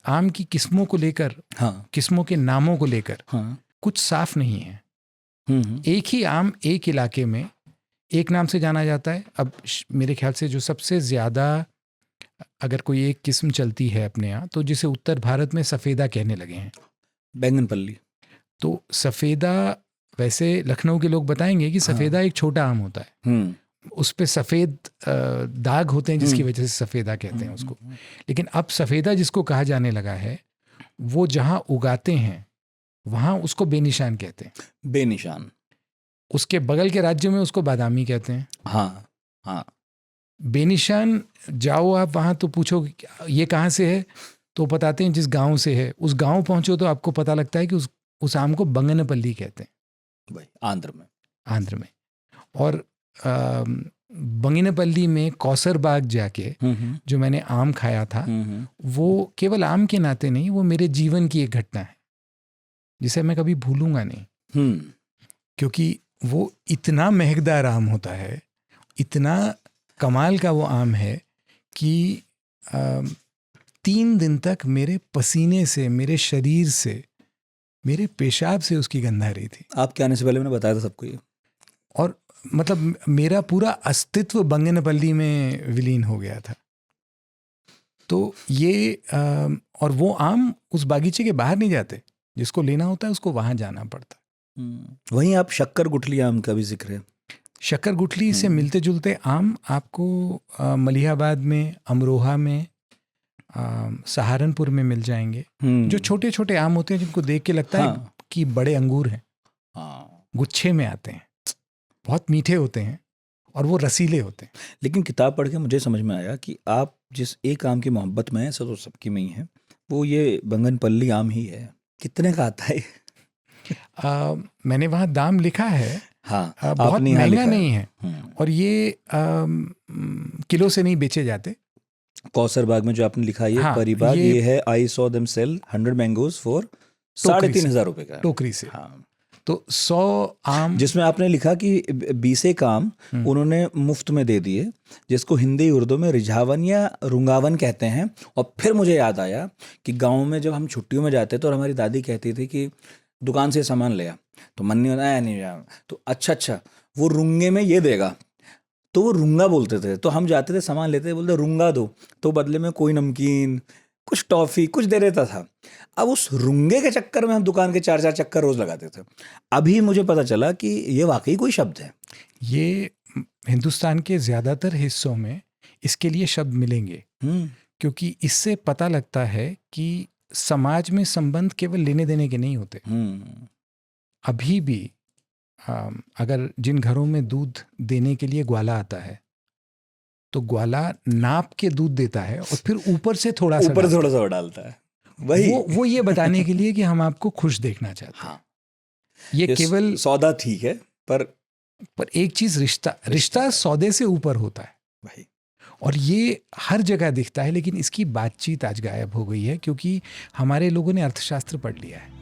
आम की किस्मों को लेकर, हाँ किस्मों के नामों को लेकर हाँ कुछ साफ नहीं है। एक ही आम एक इलाके में एक नाम से जाना जाता है। अब मेरे ख्याल से जो सबसे ज़्यादा अगर कोई एक किस्म चलती है अपने यहाँ, तो जिसे उत्तर भारत में सफ़ेदा कहने लगे हैं। बैंगनपल्ली। तो सफ़ेदा, वैसे लखनऊ के लोग बताएंगे कि सफ़ेदा एक छोटा आम होता है, उस पे सफ़ेद दाग होते हैं जिसकी वजह से सफ़ेदा कहते हैं उसको। लेकिन अब सफ़ेदा जिसको कहा जाने लगा है, वो जहाँ उगाते हैं वहाँ उसको बेनिशान कहते हैं। बेनिशान। उसके बगल के राज्य में उसको बादामी कहते हैं। हाँ हाँ। बेनिशान जाओ आप वहाँ तो पूछो ये कहाँ से है, तो बताते हैं जिस गांव से है। उस गांव पहुँचो तो आपको पता लगता है कि उस आम को बंगनपल्ली कहते हैं भाई, आंध्र में। और बंगनपल्ली में कौसर बाग जाके जो मैंने आम खाया था, वो केवल आम के नाते नहीं, वो मेरे जीवन की एक घटना है जिसे मैं कभी भूलूंगा नहीं। क्योंकि वो इतना महकदार आम होता है, इतना कमाल का वो आम है कि 3 दिन तक मेरे पसीने से, मेरे शरीर से, मेरे पेशाब से उसकी गंध आ रही थी। आपके आने से पहले मैंने बताया था सबको ये। और मतलब मेरा पूरा अस्तित्व बंगनपल्ली में विलीन हो गया था। तो ये और वो आम उस बागीचे के बाहर नहीं जाते, जिसको लेना होता है उसको वहाँ जाना पड़ता है। वहीं आप शक्कर गुठली आम का भी जिक्र है। शक्कर गुठली से मिलते जुलते आम आपको मलिहाबाद में, अमरोहा में, सहारनपुर में मिल जाएंगे। जो छोटे छोटे आम होते हैं जिनको देख के लगता है कि बड़े अंगूर हैं, गुच्छे में आते हैं, बहुत मीठे होते हैं और वो रसीले होते हैं। लेकिन किताब पढ़ के मुझे समझ में आया कि आप जिस एक आम की मोहब्बत में है, तो सबकी में ही है, वो ये बंगनपल्ली आम ही है। कितने का आता है? मैंने वहाँ दाम लिखा है। हाँ, बहुत महंगा नहीं है। और ये किलो से नहीं बेचे जाते। कौसर बाग में जो आपने लिखा है, हाँ, परिबाग, ये है I saw them sell 100 mangoes for 3,500 रुपए का, टोकरी से। हाँ। तो 100 आम, जिसमें आपने लिखा कि 20 आम उन्होंने मुफ्त में दे दिए, जिसको हिंदी उर्दू में रिझावन या रुंगावन कहते हैं। और फिर मुझे याद आया कि गाँव में जब हम छुट्टियों में जाते तो और हमारी दादी कहती थी कि दुकान से सामान ले आ, तो मन नहीं होता नहीं जा, तो अच्छा वो रुंगे में ये देगा, तो वो रुंगा बोलते थे। तो हम जाते थे, सामान लेते थे, बोलते रुंगा दो, तो बदले में कोई नमकीन, कुछ टॉफ़ी, कुछ दे देता था। अब उस रुंगे के चक्कर में हम दुकान के 4-4 चक्कर रोज़ लगाते थे। अभी मुझे पता चला कि ये वाकई कोई शब्द है। ये हिंदुस्तान के ज़्यादातर हिस्सों में इसके लिए शब्द मिलेंगे, क्योंकि इससे पता लगता है कि समाज में संबंध केवल लेने देने के नहीं होते। अभी भी अगर जिन घरों में दूध देने के लिए ग्वाला आता है, तो ग्वाला नाप के दूध देता है और फिर ऊपर से थोड़ा सा डालता है। वही वो ये बताने के लिए कि हम आपको खुश देखना चाहते हैं। हाँ, ये केवल सौदा ठीक है, पर एक चीज, रिश्ता सौदे से ऊपर होता है भाई। और ये हर जगह दिखता है, लेकिन इसकी बातचीत आज गायब हो गई है, क्योंकि हमारे लोगों ने अर्थशास्त्र पढ़ लिया है।